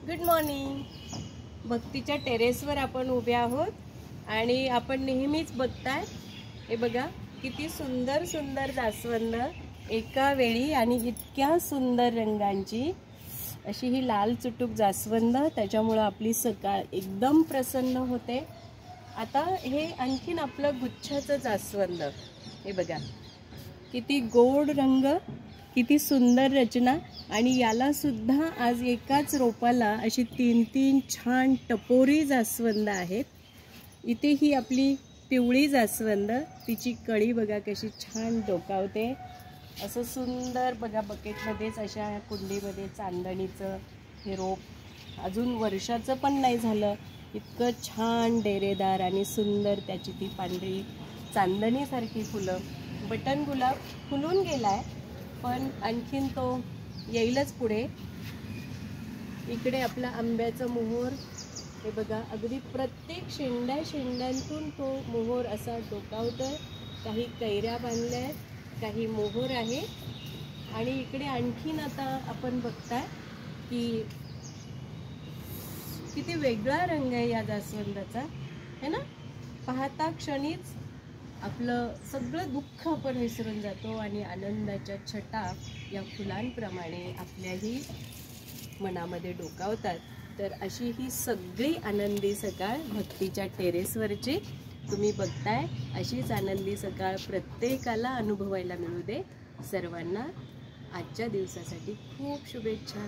Good morning. भक्तीच्या टेरेसवर आपण उभे आहोत आणि आपण नेहमीच बघताय, हे बघा किती सुंदर सुंदर जास्वंद एका वेळी आणि इतक्या सुंदर रंगांची अशी ही लाल चुटूक जास्वंद, त्याच्यामुळे आपली सकाळ एकदम प्रसन्न होते. आता हे आणखीन आपलं गुच्छाचं जास्वंद, हे बघा किती गोड रंग, किती सुंदर रचना. आणि याला सुद्धा आज एकाच रोपाला अशी 3-3 छान टपोरी जास्वंद आहेत. इथे ही आपली पिवळी जास्वंद, तिची कळी बघा कशी छान डोकावते. असं सुंदर बघा बकेटमध्येच अशा कुंडीमध्ये चांदणीचं हे रोप अजून वर्षाचं पण नाही झालं, इतकं छान डेरेदार आणि सुंदर त्याची ती पांढरी चांदणीसारखी फुलं. बटन गुलाब फुलून गेलाय पण आणखीन तो येईलच पुढे. इकडे आपला आंब्याचा मोहोर, हे बघा अगदी प्रत्येक शेंड्यांतून तो मोहोर असा डोकावतोय. काही कैऱ्या बांधल्या आहेत, काही मोहोर आहे. आणि इकडे आणखीन आता आपण बघताय की किती वेगळा रंग आहे या जास्वंदाचा, है ना. पाहता क्षणीच आपलं सगळं दुःख आपण विसरून जातो आणि आनंदाच्या छटा या फुलांप्रमाणे आपल्याही मनामध्ये डोकावतात. तर अशी ही सगळी आनंदी सकाळ भक्तीच्या टेरेसवरची तुम्ही बघताय. अशीच आनंदी सकाळ प्रत्येकाला अनुभवायला मिळू दे. सर्वांना आजच्या दिवसासाठी खूप शुभेच्छा.